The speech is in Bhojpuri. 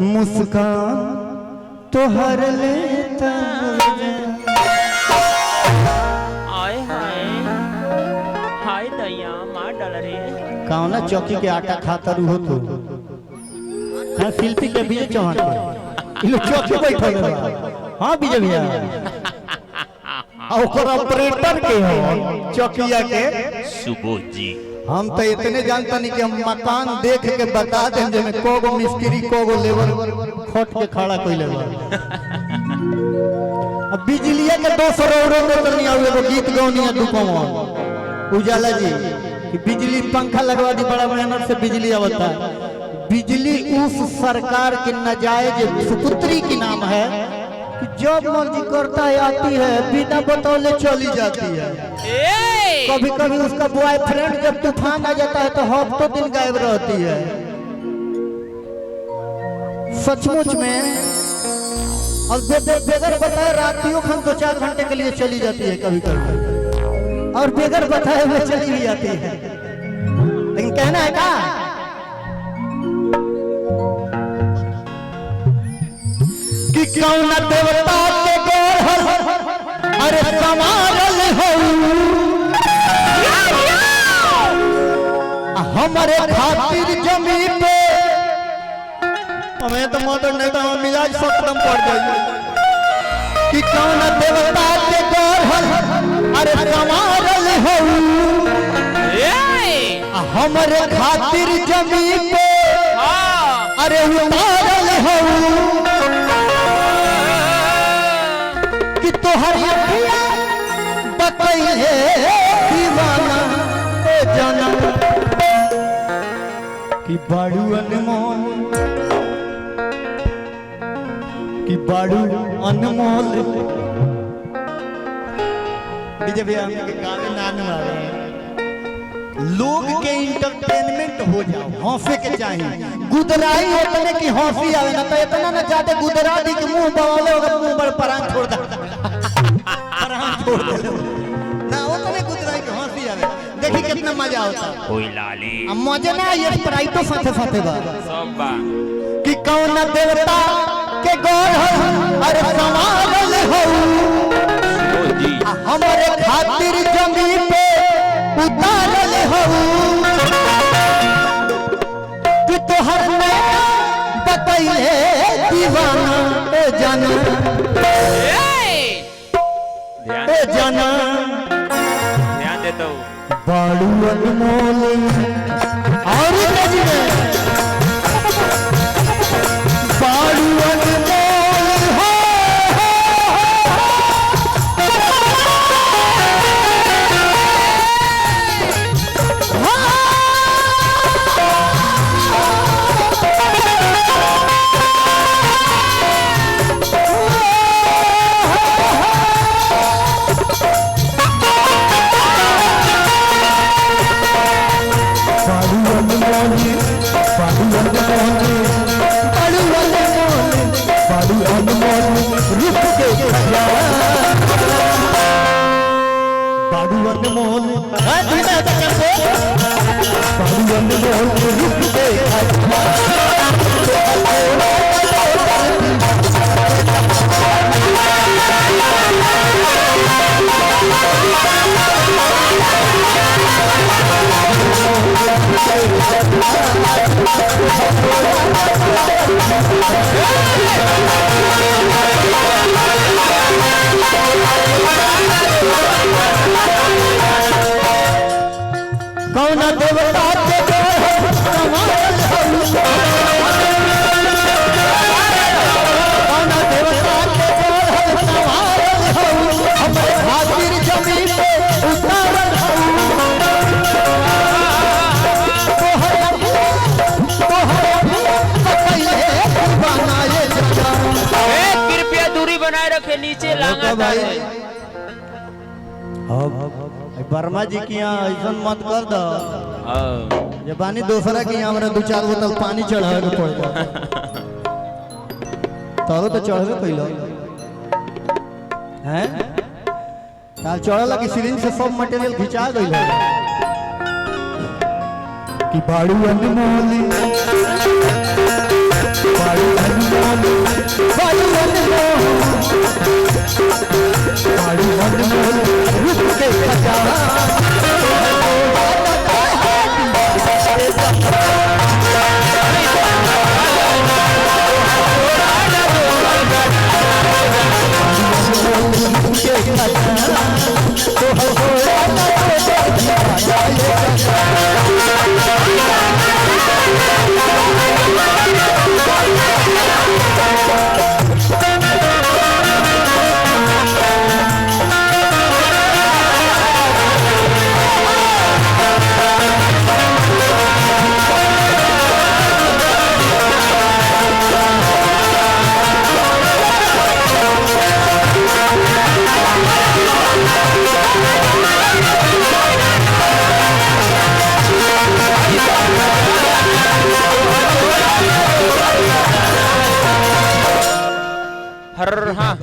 मुस्कान तो हर लेता आए हाय हाय दैया मार डाल रे कौना चौकी के आटा खाता हो तो हाँ शिल्पी के विजय चौहान चौकी बैठल हाँ विजय भैया ऑपरेटर के हो चौकिया के सुबोध जी हम तो इतने जानता नहीं कि हम मकान देख के बता दें जे में कोगो मिस्त्री कोगो लेबर खोट के खड़ा कोई लेबर अब बिजलिया के 200 रो नहीं आवे वो गीत गौनी है दुपम उजाला जी कि बिजली पंखा लगवा दी बड़ा मेहनत से बिजली आवता है। बिजली उस सरकार की नाजायज सुपुत्री की नाम है कि जब मर्जी करता है आती है बिना बतौले चली जाती है। कभी कभी उसका बॉयफ्रेंड जब तूफान आ जाता है तो हफ्तों दिन गायब रहती है। सचमुच में और बेगर बताए रातियों खन 2-4 घंटे के लिए चली जाती है कभी कभी और बेगर बताए हुए चली भी जाती है। लेकिन कहना है का कि कौन देवता के गोर अरे समारल हो हमारे खातिर जमीन पे हमें तो मॉडर्न नहीं तो मिजाज सत्रम पड़ जाए कि कौन देवता के गोर अरे समारल हो हमारे खातिर जमीन पे अरे उतारल हो कि तोहर अखिया बतैले दीवाना ए जाना कि बाड़ू अनमोल कि बाड़ू अनमोल विजय भैया के गाने नाने वाले लोग के इंटरटेनमेंट हो जाओ हंसे के चाहिए गुदराई उतने की हंसी आवे ना तो इतना ना ज्यादा गुदरा दी कि मुंह बवाले होगा मुंह पर परान छोड़ दे परान छोड़ दे ना उतने गुदराई की हंसी आवे देखी कितना मजा होता कोई लाली अब मजे ना ये स्प्राइटो साथे साथे बा सब बा कि कौन देवता के गोर हो अरे समारल हो सुबोध जी हमारे खातिर जमीन पे उतारल हो कि तोहर में बतैले दीवाना ए जाना ए जाना ध्यान देता हूँ बाड़ू अनमोल और तेजी में बाड़ू अनमोल हो कौन देवता के समारल हो कौन देवता के समारल हो हमारे खातिर जमीन पे उतारल हो कृपया दूरी बनाए रखे नीचे लांगा भाई वर्मा जी की यहाँ ऐसा मत कर दो ये पानी दूसरा की यहाँ हमारा 2-4 बोतल पानी चढ़ावे के पड़ जाए तारो तो चढ़वे पहले हैं तार चढ़ला कि सिरिंज से सब मटेरियल खिंचा गई है कि बाड़ू अनमोल बाड़ू बाड़ी अनमोल बाड़ी अनमोल रूप के खजाना हर हाँ